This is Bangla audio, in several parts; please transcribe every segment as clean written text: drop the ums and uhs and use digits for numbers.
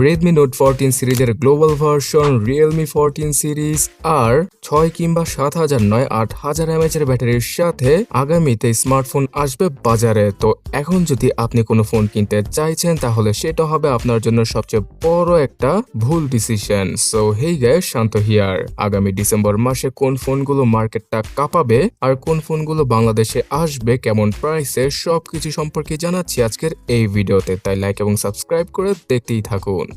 Redmi Note 14 সিরিজের গ্লোবাল ভার্সন Realme 14 সিরিজ আর 6 কিংবা 7000 নয় 8000 mAh এর ব্যাটারির সাথে আগামীতে স্মার্টফোন আসবে বাজারে। তো এখন যদি আপনি কোনো ফোন কিনতে চাইছেন তাহলে সেটা হবে আপনার জন্য সবচেয়ে বড় একটা ভুল decision. So hey guys, Shanto here. আগামী ডিসেম্বর মাসে কোন ফোনগুলো মার্কেটটা কাঁপাবে আর কোন ফোনগুলো বাংলাদেশে আসবে, কেমন প্রাইসে, সবকিছু সম্পর্কে জানাচ্ছি আজকের এই ভিডিওতে। তাই লাইক এবং সাবস্ক্রাইব করে দেখতেই থাকুন।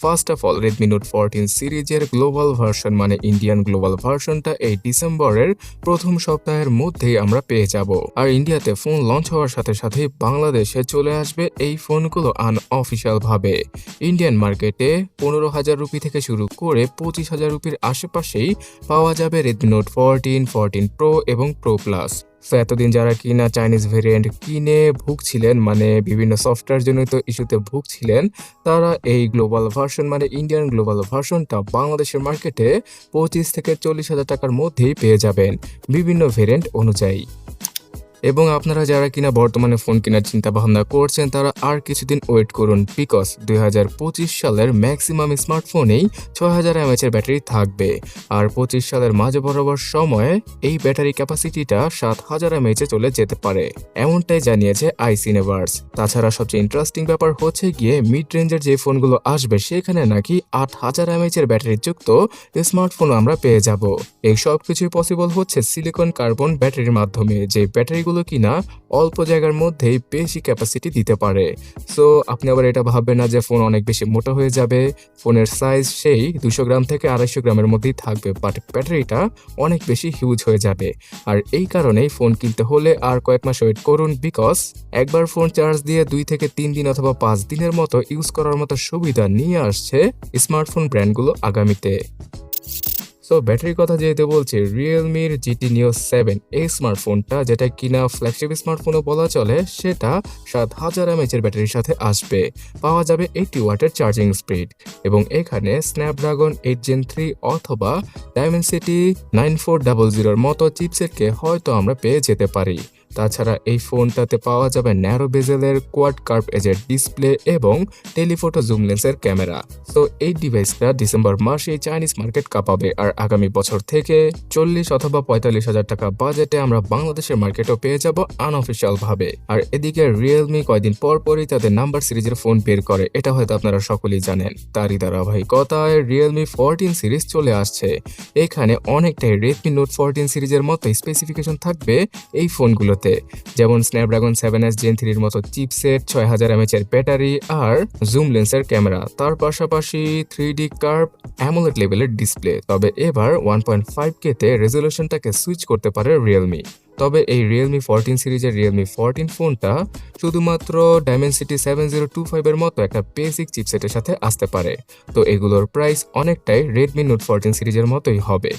First of all, Redmi Note 14 সিরিজের গ্লোবাল ভার্সন মানে ইন্ডিয়ান গ্লোবাল ভার্সনটা এই ডিসেম্বরের প্রথম সপ্তাহের মধ্যেই আমরা পেয়ে যাব। আর ইন্ডিয়াতে ফোন লঞ্চ হওয়ার সাথে সাথে বাংলাদেশে চলে আসবে এই ফোনগুলো আনঅফিশিয়াল ভাবে। ইন্ডিয়ান মার্কেটে 15,000 রুপি থেকে শুরু করে 25,000 রুপির আশেপাশেই পাওয়া যাবে Redmi Note 14, 14 Pro এবং Pro Plus। তো এতদিন যারা কিনা চাইনিজ ভেরিয়েন্ট কিনে ভুগছিলেন, মানে বিভিন্ন সফটওয়্যার জনিত ইস্যুতে ভুগছিলেন, তারা এই গ্লোবাল ভার্সন মানে ইন্ডিয়ান গ্লোবাল ভার্সনটা বাংলাদেশের মার্কেটে 25 থেকে 40,000 টাকার মধ্যেই পেয়ে যাবেন বিভিন্ন ভেরিয়েন্ট অনুযায়ী। এবং আপনারা যারা কিনা বর্তমানে ফোন কেনার চিন্তা ভাবনা করছেন তারা আর কিছুদিন ওয়েট করুন, বিকজ 2025 সালের ম্যাক্সিমাম স্মার্টফোনেই 6000 mAh এর ব্যাটারি থাকবে। আর 25 সালের মাঝে বরাবর সময়ে এই ব্যাটারি ক্যাপাসিটিটা 7000 mAh চলে যেতে পারে, এমনটাই জানিয়েছে আইসিনেভার্স। তাছাড়া সবচেয়ে ইন্টারেস্টিং ব্যাপার হচ্ছে গিয়ে মিড রেঞ্জের যে ফোনগুলো আসবে সেখানে নাকি 8000 mAh এর ব্যাটারি যুক্ত স্মার্টফোন আমরা পেয়ে যাব। এই সব কিছুই পসিবল হচ্ছে সিলিকন কার্বন ব্যাটারির মাধ্যমে, যে ব্যাটারিগুলো কিনা অল্প জায়গার মধ্যেই বেশি ক্যাপাসিটি দিতে পারে। সো আপনি আবার এটা ভাববেন না যে ফোন অনেক বেশি মোটা হয়ে যাবে। ফোনের সাইজ সেই 200 গ্রাম থেকে 250 গ্রামের মধ্যেই থাকবে, বাট ব্যাটারিটা অনেক বেশি হিউজ হয়ে যাবে। আর এই কারণেই ফোন কিনতে হলে আর কয়েক মাস ওয়েট করুন, বিকজ একবার ফোন চার্জ দিয়ে 2 থেকে 3 দিন অথবা 5 দিনের মতো ইউজ করার মতো সুবিধা নিয়ে আসছে স্মার্টফোন ব্র্যান্ডগুলো আগামীতে। সো ব্যাটারির কথা যেহেতু বলছি, রিয়েলমির GT Neo 7 এই স্মার্টফোনটা, যেটা কিনা ফ্ল্যাগশিপ স্মার্টফোনও বলা চলে, সেটা 7000 mAh এর ব্যাটারির সাথে আসবে। পাওয়া যাবে 80 ওয়াটের চার্জিং স্পিড এবং এখানে স্ন্যাপড্রাগন 8 Gen 3 অথবা Dimensity 9400 এর মতো চিপসেটকে হয়তো আমরা পেয়ে যেতে পারি। তাছাড়া এই ফোনটাতে পাওয়া যাবে ন্যারো বেজেলের কোয়াড কার্ভ এজের ডিসপ্লে এবং টেলিফোটো জুম লেন্সের ক্যামেরা। সো এই ডিভাইসটা ডিসেম্বর মাসে চাইনিজ মার্কেট কাঁপাবে। আর আগামী বছর থেকে 40 অথবা 45,000 টাকা বাজেটে আমরা বাংলাদেশের মার্কেটও পেয়ে যাব আনঅফিশিয়াল ভাবে। আর এদিকে রিয়েলমি কয়দিন পর পরই তাদের নাম্বার সিরিজের ফোন বের করে, এটা হয়তো আপনারা সকলেই জানেন। তারই ধারাবাহিকতায় রিয়েলমি 14 সিরিজ চলে আসছে। এখানে অনেকটাই Redmi Note 14 সিরিজের মতো স্পেসিফিকেশন থাকবে এই ফোনগুলো, যেমন স্ন্যাপড্রাগন 7S Gen 3 এর মতো চিপসেট, 6000 mAh এর ব্যাটারি আর জুম লেন্সের ক্যামেরা, তার পাশাপাশি 3D কার্ভ অ্যামোলেড লেভেলের ডিসপ্লে। তবে এবার 1.5K তে রেজলিউশনটাকে সুইচ করতে পারে রিয়েলমি। তবে এই রিয়েলমি 14 সিরিজের রিয়েলমি 14 ফোনটা শুধুমাত্র Dimensity 7025 এর মতো একটা বেসিক চিপসেটের সাথে আসতে পারে। তো এগুলোর প্রাইস অনেকটাই Redmi Note 14 সিরিজের মতোই হবে।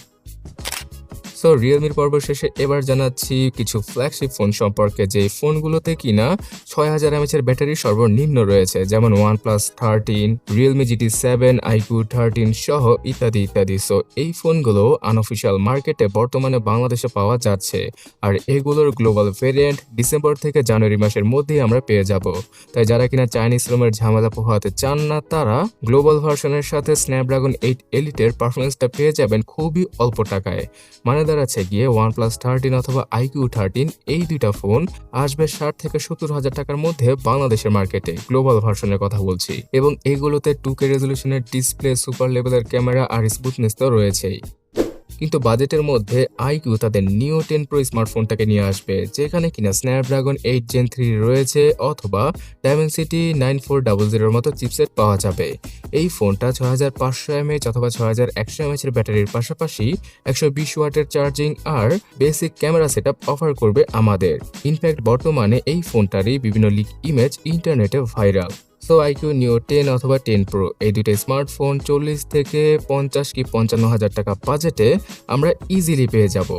সো রিয়েলমির পর্ব শেষে এবার জানাচ্ছি কিছু ফ্ল্যাগশিপ ফোন সম্পর্কে, যে ফোনগুলোতে কিনা 6000 mAh এর ব্যাটারি সর্বনিম্ন রয়েছে, যেমন OnePlus 13, Realme GT 7, iQOO 13 সহ ইত্যাদি ইত্যাদি। সো এই ফোনগুলো আনঅফিশিয়াল মার্কেটে বর্তমানে বাংলাদেশে পাওয়া যাচ্ছে। আর এগুলোর গ্লোবাল ভেরিয়েন্ট ডিসেম্বর থেকে জানুয়ারি মাসের মধ্যেই আমরা পেয়ে যাব। তাই যারা কিনা চাইনিজ রোমের ঝামেলা পোহাতে চান না, তারা গ্লোবাল ভার্সনের সাথে স্ন্যাপড্রাগন 8 এলিটের পারফরমেন্সটা পেয়ে যাবেন খুবই অল্প টাকায়। মানে দাঁড়াচ্ছে গিয়ে OnePlus 13 অথবা iQOO 13 এই দুইটা ফোন আসবে 60 থেকে 70,000 টাকার মধ্যে বাংলাদেশের মার্কেটে, গ্লোবাল ভার্সনের কথা বলছি। এবং এগুলোতে 2K রেজলিউশনের ডিসপ্লে, সুপার লেভেলের ক্যামেরা আর স্মুথনেস তো রয়েছেই। কিন্তু বাজেটের মধ্যে iQOO তাদের Neo 10 Pro স্মার্টফোনটাকে নিয়ে আসবে, যেখানে কিনা স্ন্যাপড্রাগন 8 Gen 3 রয়েছে অথবা Dimensity 9400 এর মতো চিপসেট পাওয়া যাবে। এই ফোনটা 6500 mAh অথবা 6100 mAh এর ব্যাটারির পাশাপাশি 120 ওয়াটের চার্জিং আর বেসিক ক্যামেরা সেটআপ অফার করবে আমাদের। ইনফ্যাক্ট বর্তমানে এই ফোনটারই বিভিন্ন লিক ইমেজ ইন্টারনেটে ভাইরাল। সো iQOO Neo 10 অথবা 10 Pro এই দুটো স্মার্টফোন 40 থেকে 50 কি 55,000 টাকা বাজেটে আমরা ইজিলি পেয়ে যাব।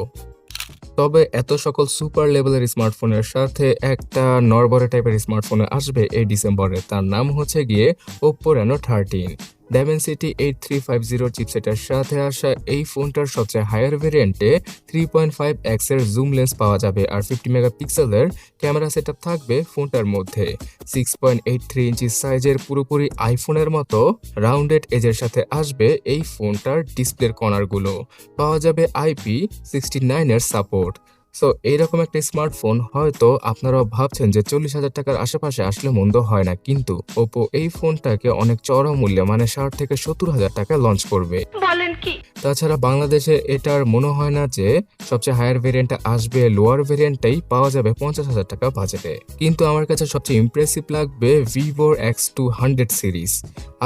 তবে এত সকল সুপার লেভেলের স্মার্টফোনের সাথে একটা নড়বড়ে টাইপের স্মার্টফোনে আসবে এই ডিসেম্বরে, তার নাম হচ্ছে গিয়ে Oppo Reno 13। Dimensity 8350 চিপসেটের সাথে আসা এই ফোনটার সবচেয়ে হায়ার ভেরিয়েন্টে 3.5x এর জুম লেন্স পাওয়া যাবে আর 50 মেগাপিক্সেলের ক্যামেরা সেটআপ থাকবে ফোনটার মধ্যে। 6.83 ইঞ্চি সাইজের পুরোপুরি আইফোনের মতো রাউন্ডেড এজের সাথে আসবে এই ফোনটার ডিসপ্লের কর্নারগুলো। পাওয়া যাবে IP69 এর সাপোর্ট। সো এইরকম একটা স্মার্টফোন হয়তো আপনারাও ভাবছেন যে 40,000 টাকার আশেপাশে আসলে মন্দ হয় না, কিন্তু ওপো এই ফোনটাকে অনেক চড়া মূল্যে মানে 60 থেকে 70,000 টাকায় লঞ্চ করবে। বলেন কি? তাছাড়া বাংলাদেশে এটার মনে হয় না যে সবচেয়ে হায়ার ভেরিয়েন্টটা আসবে, লোয়ার ভেরিয়েন্টটাই পাওয়া যাবে 50,000 টাকা বাজেটে। কিন্তু আমার কাছে সবচেয়ে ইমপ্রেসিভ লাগবে ভিভোর X200 সিরিজ।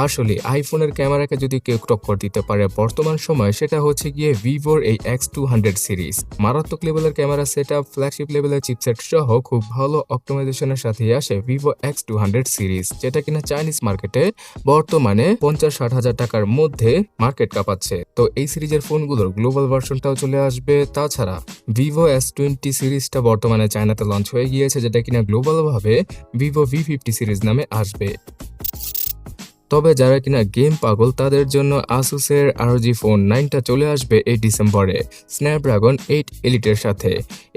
আসলে আইফোনের ক্যামেরাকে যদি কেউ টক্কর দিতে পারে বর্তমান সময়, সেটা হচ্ছে গিয়ে ভিভোর এই X200 সিরিজ। মারাত্মক লেভেলের ক্যামেরা সেটআপ, ফ্ল্যাগশিপ লেভেলের চিপসেট সহ খুব ভালো অপটিমাইজেশনের সাথে আসে ভিভো X200 সিরিজ, যেটা কিনা চাইনিজ মার্কেটে বর্তমানে 50-60 হাজার টাকার মধ্যে মার্কেট কাঁপাচ্ছে। তো এই সিরিজের ফোনগুলোর গ্লোবাল ভার্সনটাও চলে আসবে। তাছাড়া ভিভো S20 সিরিজটা বর্তমানে চায়নাতে লঞ্চ হয়ে গিয়েছে, যেটা কিনা গ্লোবাল ভাবে ভিভো V50 সিরিজ নামে আসবে। তবে যারা কিনা গেম পাগল তাদের জন্য আসুসের ROG Phone 9টা চলে আসবে এই ডিসেম্বরে স্ন্যাপড্রাগন 8 এলিটের সাথে।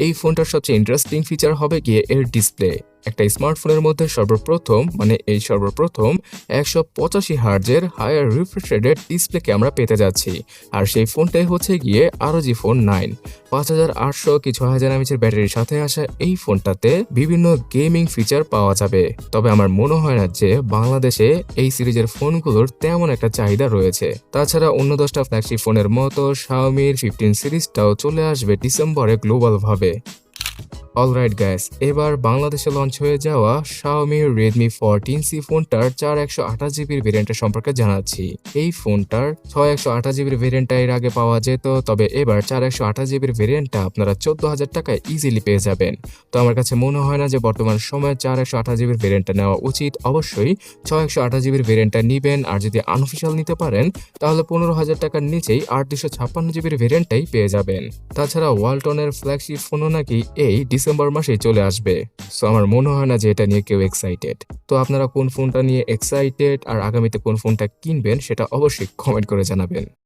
এই ফোনটার সবচেয়ে ইন্টারেস্টিং ফিচার হবে গিয়ে এর ডিসপ্লে। একটা স্মার্টফোনের মধ্যে সর্বপ্রথম 185 হার্জের হায়ার রিফ্রেশ রেটের ডিসপ্লেকে আমরা পেতে যাচ্ছি। আর সেই ফোনটাই হচ্ছে গিয়ে ROG Phone 9। 5800 কি 6000 mAh ব্যাটারির সাথে আসা এই ফোনটাতে বিভিন্ন গেমিং ফিচার পাওয়া যাবে। তবে আমার মনে হয় না যে বাংলাদেশে এই সিরিজের ফোনগুলোর তেমন একটা চাহিদা রয়েছে। তাছাড়া অন্য 10টা ফ্ল্যাগশিপ ফোনের মতো Xiaomi 15 সিরিজটাও চলে আসবে ডিসেম্বরে গ্লোবাল ভাবে। অলরাইট গাইস, এবার বাংলাদেশে লঞ্চ হয়ে যাওয়া Xiaomi Redmi 14C ফোনটার 4128GB ভেরিয়েন্টের সম্পর্কে জানাচ্ছি। এই ফোনটার 6128GB ভেরিয়েন্টটা এর আগে পাওয়া যেত, তবে এবার 4128GB ভেরিয়েন্টটা আপনারা 14,000 টাকায় ইজিলি পেয়ে যাবেন। তো আমার কাছে মনে হয় না যে বর্তমান সময়ে 4128GB ভেরিয়েন্টটা নেওয়া উচিত। অবশ্যই 6128GB ভেরিয়েন্টটা নিবেন, আর যদি আনঅফিশিয়াল নিতে পারেন তাহলে 15,000 টাকার নিচেই 8256GB ভেরিয়েন্টটাই পেয়ে যাবেন। তাছাড়া ওয়ালটনের ফ্ল্যাগশিপ ফোনও নাকি এই ডিসেম্বর মাসে চলে আসবে। সো আমার মনে হয় না যে এটা নিয়ে কেউ এক্সাইটেড। তো আপনারা কোন ফোনটা নিয়ে এক্সাইটেড আর আগামীতে কোন ফোনটা কিনবেন সেটা অবশ্যই কমেন্ট করে জানাবেন।